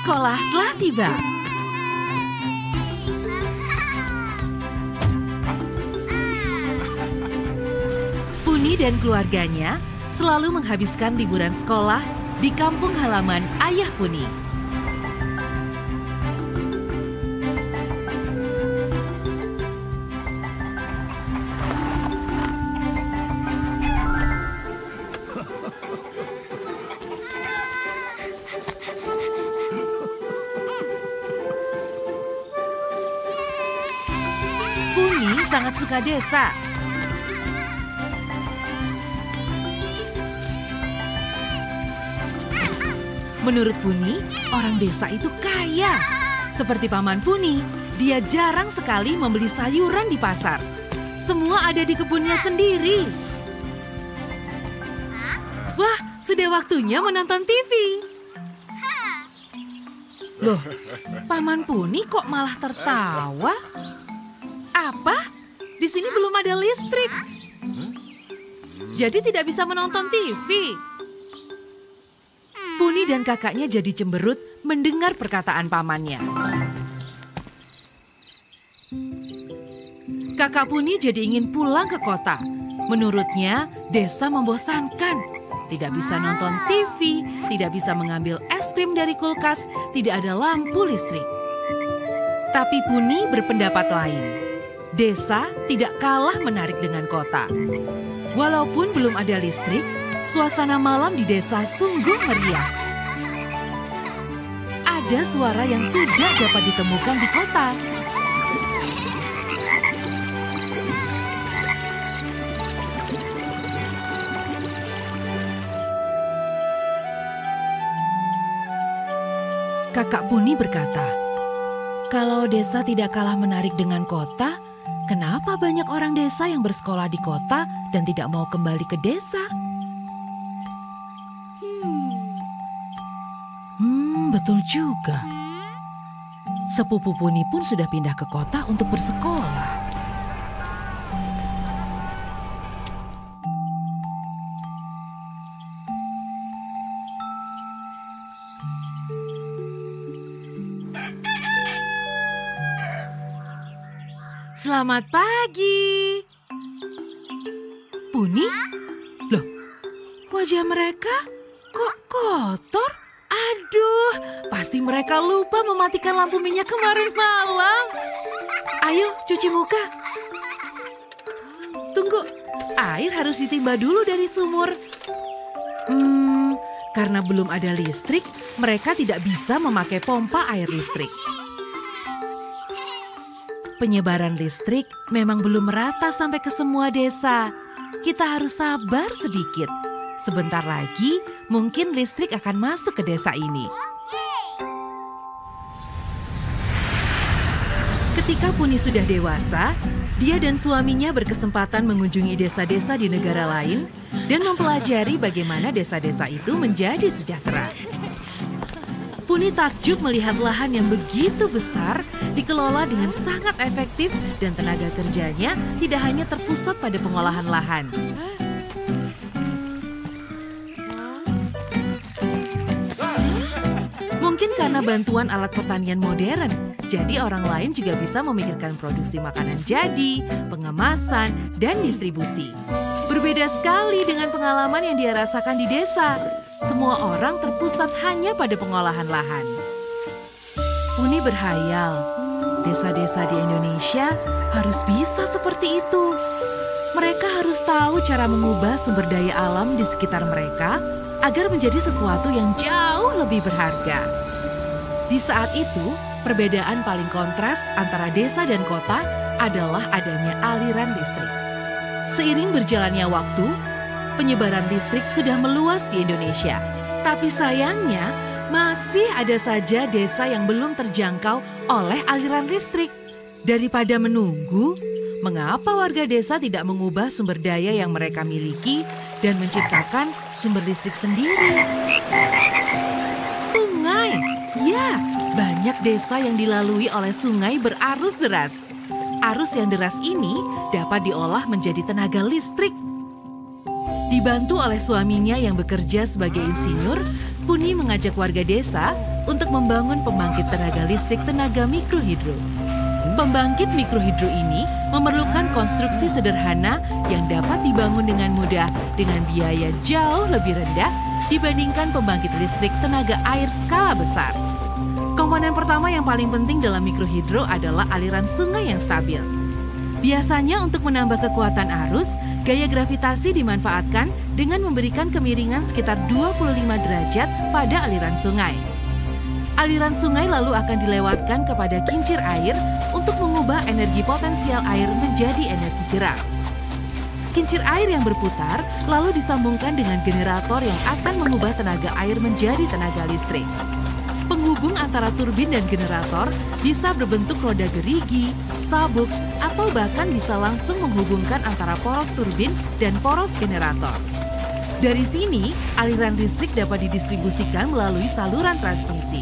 sekolah telah tiba. Puni dan keluarganya selalu menghabiskan liburan sekolah di kampung halaman ayah Puni. Puni sangat suka desa. Menurut Puni, orang desa itu kaya. Seperti paman Puni, dia jarang sekali membeli sayuran di pasar. Semua ada di kebunnya sendiri. Wah, sudah waktunya menonton TV. Loh, paman Puni kok malah tertawa? Apa? Di sini belum ada listrik. Jadi tidak bisa menonton TV. Puni dan kakaknya jadi cemberut mendengar perkataan pamannya. Kakak Puni jadi ingin pulang ke kota. Menurutnya, desa membosankan. Tidak bisa nonton TV, tidak bisa mengambil es krim dari kulkas, tidak ada lampu listrik. Tapi Puni berpendapat lain. Desa tidak kalah menarik dengan kota. Walaupun belum ada listrik, suasana malam di desa sungguh meriah. Ada suara yang tidak dapat ditemukan di kota. Kakak Puni berkata, "Kalau desa tidak kalah menarik dengan kota, kenapa banyak orang desa yang bersekolah di kota dan tidak mau kembali ke desa?" Betul juga. Sepupu Puni pun sudah pindah ke kota untuk bersekolah. Selamat pagi. Puni? Loh, wajah mereka kok kotor? Aduh, pasti mereka lupa mematikan lampu minyak kemarin malam. Ayo, cuci muka. Tunggu, air harus ditimba dulu dari sumur. Karena belum ada listrik, mereka tidak bisa memakai pompa air listrik. Penyebaran listrik memang belum merata sampai ke semua desa. Kita harus sabar sedikit. Sebentar lagi, mungkin listrik akan masuk ke desa ini. Ketika Puni sudah dewasa, dia dan suaminya berkesempatan mengunjungi desa-desa di negara lain dan mempelajari bagaimana desa-desa itu menjadi sejahtera. Puni takjub melihat lahan yang begitu besar dikelola dengan sangat efektif dan tenaga kerjanya tidak hanya terpusat pada pengolahan lahan. Mungkin karena bantuan alat pertanian modern, jadi orang lain juga bisa memikirkan produksi makanan jadi, pengemasan, dan distribusi. Berbeda sekali dengan pengalaman yang dia rasakan di desa. Semua orang terpusat hanya pada pengolahan lahan. Puni berhayal, desa-desa di Indonesia harus bisa seperti itu. Mereka harus tahu cara mengubah sumber daya alam di sekitar mereka agar menjadi sesuatu yang jauh lebih berharga. Di saat itu, perbedaan paling kontras antara desa dan kota adalah adanya aliran listrik. Seiring berjalannya waktu, penyebaran listrik sudah meluas di Indonesia. Tapi sayangnya, masih ada saja desa yang belum terjangkau oleh aliran listrik. Daripada menunggu, mengapa warga desa tidak mengubah sumber daya yang mereka miliki dan menciptakan sumber listrik sendiri? Sungai, ya, banyak desa yang dilalui oleh sungai berarus deras. Arus yang deras ini dapat diolah menjadi tenaga listrik. Dibantu oleh suaminya yang bekerja sebagai insinyur, Puni mengajak warga desa untuk membangun pembangkit tenaga listrik tenaga mikrohidro. Pembangkit mikrohidro ini memerlukan konstruksi sederhana yang dapat dibangun dengan mudah dengan biaya jauh lebih rendah dibandingkan pembangkit listrik tenaga air skala besar. Komponen pertama yang paling penting dalam mikrohidro adalah aliran sungai yang stabil. Biasanya untuk menambah kekuatan arus, gaya gravitasi dimanfaatkan dengan memberikan kemiringan sekitar 25 derajat pada aliran sungai. Aliran sungai lalu akan dilewatkan kepada kincir air untuk mengubah energi potensial air menjadi energi gerak. Kincir air yang berputar lalu disambungkan dengan generator yang akan mengubah tenaga air menjadi tenaga listrik. Penghubung antara turbin dan generator bisa berbentuk roda gerigi, sabuk, atau bahkan bisa langsung menghubungkan antara poros turbin dan poros generator. Dari sini, aliran listrik dapat didistribusikan melalui saluran transmisi.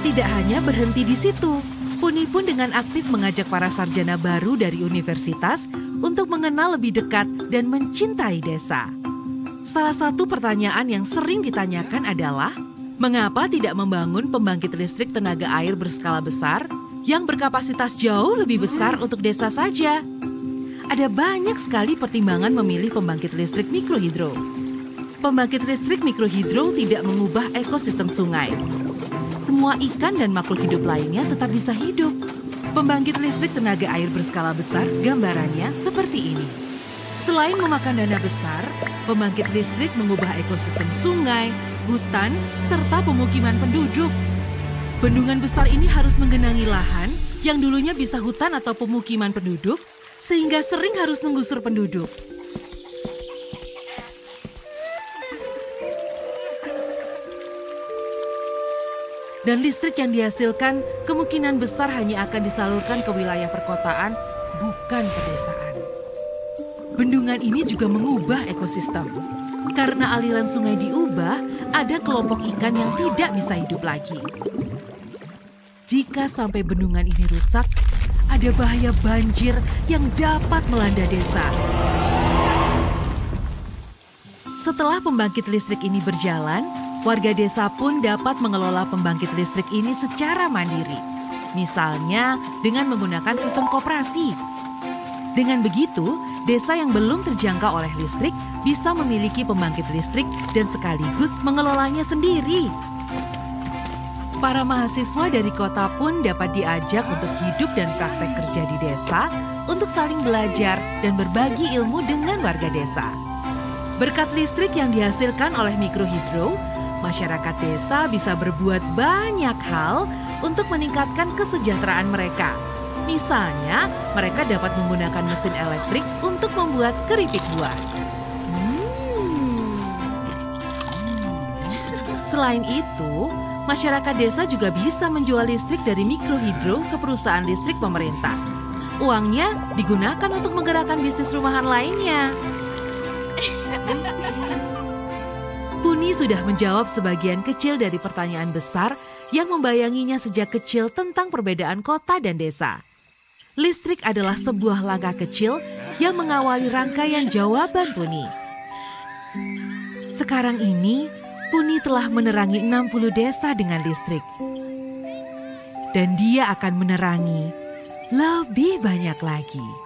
Tidak hanya berhenti di situ, Puni pun dengan aktif mengajak para sarjana baru dari universitas untuk mengenal lebih dekat dan mencintai desa. Salah satu pertanyaan yang sering ditanyakan adalah, mengapa tidak membangun pembangkit listrik tenaga air berskala besar yang berkapasitas jauh lebih besar untuk desa saja? Ada banyak sekali pertimbangan memilih pembangkit listrik mikrohidro. Pembangkit listrik mikrohidro tidak mengubah ekosistem sungai. Semua ikan dan makhluk hidup lainnya tetap bisa hidup. Pembangkit listrik tenaga air berskala besar gambarannya seperti ini. Selain memakan dana besar, pembangkit listrik mengubah ekosistem sungai, hutan, serta pemukiman penduduk. Bendungan besar ini harus menggenangi lahan yang dulunya bisa hutan atau pemukiman penduduk, sehingga sering harus menggusur penduduk. Dan listrik yang dihasilkan kemungkinan besar hanya akan disalurkan ke wilayah perkotaan, bukan pedesaan. Bendungan ini juga mengubah ekosistem. Karena aliran sungai diubah, ada kelompok ikan yang tidak bisa hidup lagi. Jika sampai bendungan ini rusak, ada bahaya banjir yang dapat melanda desa. Setelah pembangkit listrik ini berjalan, warga desa pun dapat mengelola pembangkit listrik ini secara mandiri. Misalnya dengan menggunakan sistem koperasi. Dengan begitu, desa yang belum terjangkau oleh listrik bisa memiliki pembangkit listrik dan sekaligus mengelolanya sendiri. Para mahasiswa dari kota pun dapat diajak untuk hidup dan praktek kerja di desa untuk saling belajar dan berbagi ilmu dengan warga desa. Berkat listrik yang dihasilkan oleh mikrohidro, masyarakat desa bisa berbuat banyak hal untuk meningkatkan kesejahteraan mereka. Misalnya, mereka dapat menggunakan mesin elektrik untuk membuat keripik buah. Selain itu, masyarakat desa juga bisa menjual listrik dari mikrohidro ke perusahaan listrik pemerintah. Uangnya digunakan untuk menggerakkan bisnis rumahan lainnya. Puni sudah menjawab sebagian kecil dari pertanyaan besar yang membayanginya sejak kecil tentang perbedaan kota dan desa. Listrik adalah sebuah langkah kecil yang mengawali rangkaian jawaban Puni. Sekarang ini, Puni telah menerangi 60 desa dengan listrik. Dan dia akan menerangi lebih banyak lagi.